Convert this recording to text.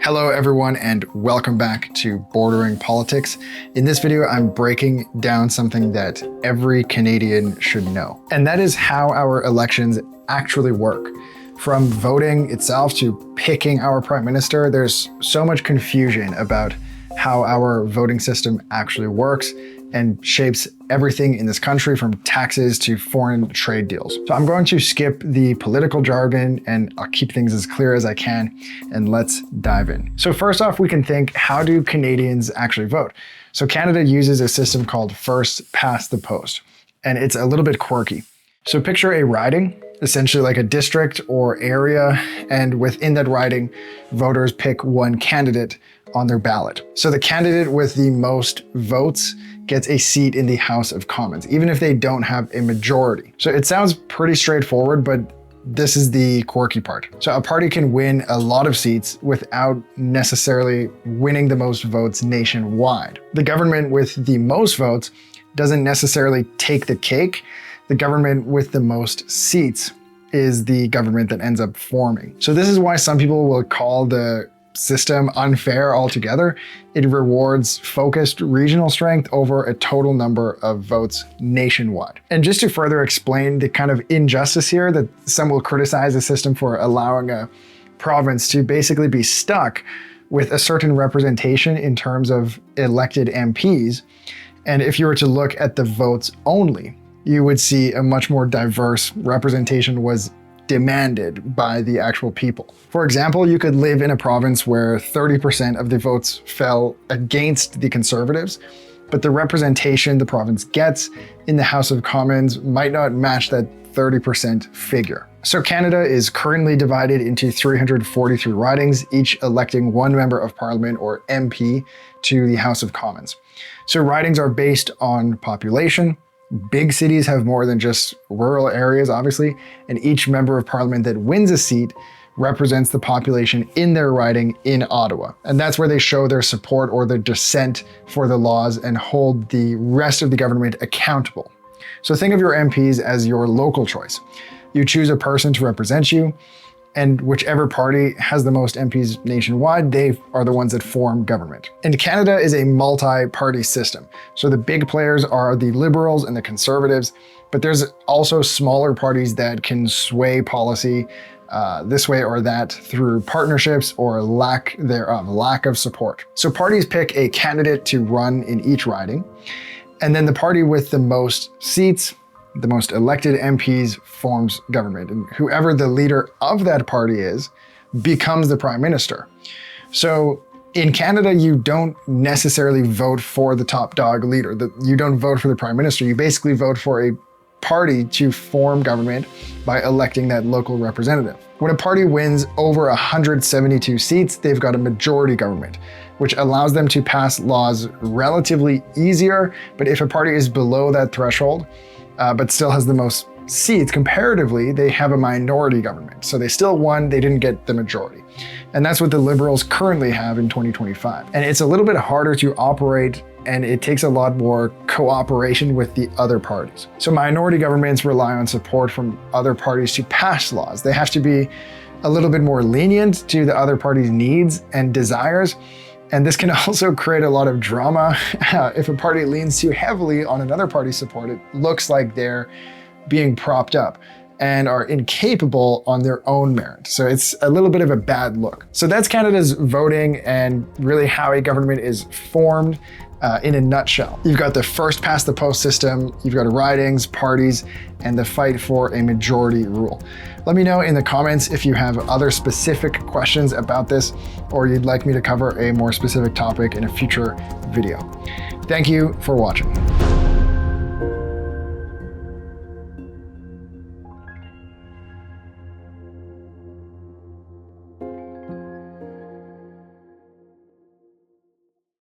Hello everyone and welcome back to Bordering Politics. In this video, I'm breaking down something that every Canadian should know. And that is how our elections actually work. From voting itself to picking our prime minister, there's so much confusion about how our voting system actually works and shapes everything in this country, from taxes to foreign trade deals. So I'm going to skip the political jargon and I'll keep things as clear as I can, and let's dive in. So first off, we can think, how do Canadians actually vote? So Canada uses a system called first past the post, and it's a little bit quirky. So picture a riding, essentially like a district or area, and within that riding, voters pick one candidate on their ballot. So the candidate with the most votes gets a seat in the House of Commons, even if they don't have a majority. So it sounds pretty straightforward, but this is the quirky part. So a party can win a lot of seats without necessarily winning the most votes nationwide. The government with the most votes doesn't necessarily take the cake. The government with the most seats is the government that ends up forming. So this is why some people will call the system unfair altogether. It rewards focused regional strength over a total number of votes nationwide. And just to further explain the kind of injustice here, that some will criticize the system for allowing a province to basically be stuck with a certain representation in terms of elected MPs. And if you were to look at the votes only, you would see a much more diverse representation was demanded by the actual people. For example, you could live in a province where 30% of the votes fell against the Conservatives, but the representation the province gets in the House of Commons might not match that 30% figure. So Canada is currently divided into 343 ridings, each electing one member of parliament, or MP, to the House of Commons. So ridings are based on population. Big cities have more than just rural areas, obviously, and each member of parliament that wins a seat represents the population in their riding in Ottawa. And that's where they show their support or their dissent for the laws and hold the rest of the government accountable. So think of your MPs as your local choice. You choose a person to represent you, and whichever party has the most MPs nationwide, they are the ones that form government. And Canada is a multi-party system. So the big players are the Liberals and the Conservatives, but there's also smaller parties that can sway policy this way or that through partnerships or lack thereof, lack of support. So parties pick a candidate to run in each riding, and then the party with the most seats, the most elected MPs, forms government, and whoever the leader of that party is becomes the prime minister. So in Canada, you don't necessarily vote for the top dog leader. You don't vote for the prime minister. You basically vote for a party to form government by electing that local representative. When a party wins over 172 seats, they've got a majority government, which allows them to pass laws relatively easier. But if a party is below that threshold, but still has the most seats comparatively, they have a minority government. So they still won, they didn't get the majority. And that's what the Liberals currently have in 2025. And it's a little bit harder to operate, and it takes a lot more cooperation with the other parties. So minority governments rely on support from other parties to pass laws. They have to be a little bit more lenient to the other party's needs and desires. And this can also create a lot of drama. If a party leans too heavily on another party's support, it looks like they're being propped up and are incapable on their own merit. So it's a little bit of a bad look. So that's Canada's voting and really how a government is formed in a nutshell. You've got the first past the post system, you've got ridings, parties, and the fight for a majority rule. Let me know in the comments if you have other specific questions about this, or you'd like me to cover a more specific topic in a future video. Thank you for watching.